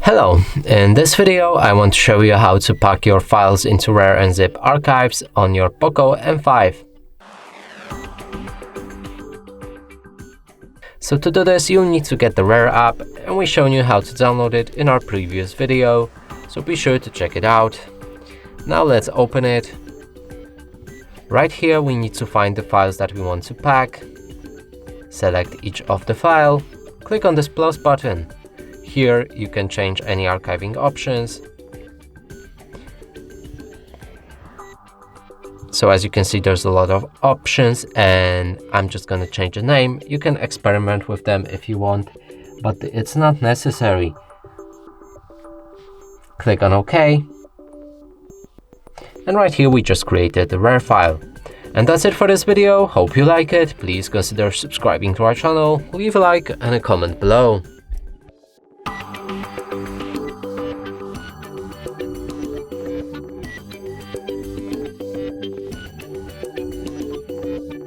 Hello, in this video I want to show you how to pack your files into RAR and zip archives on your POCO M5. So to do this you'll need to get the RAR app, and we've shown you how to download it in our previous video, so be sure to check it out. Now let's open it. Right here we need to find the files that we want to pack. Select each of the file, click on this plus button. Here you can change any archiving options. So as you can see, there's a lot of options, and I'm just going to change the name. You can experiment with them if you want, but it's not necessary. Click on OK. And right here we just created the RAR file. And that's it for this video. Hope you like it. Please consider subscribing to our channel, leave a like and a comment below.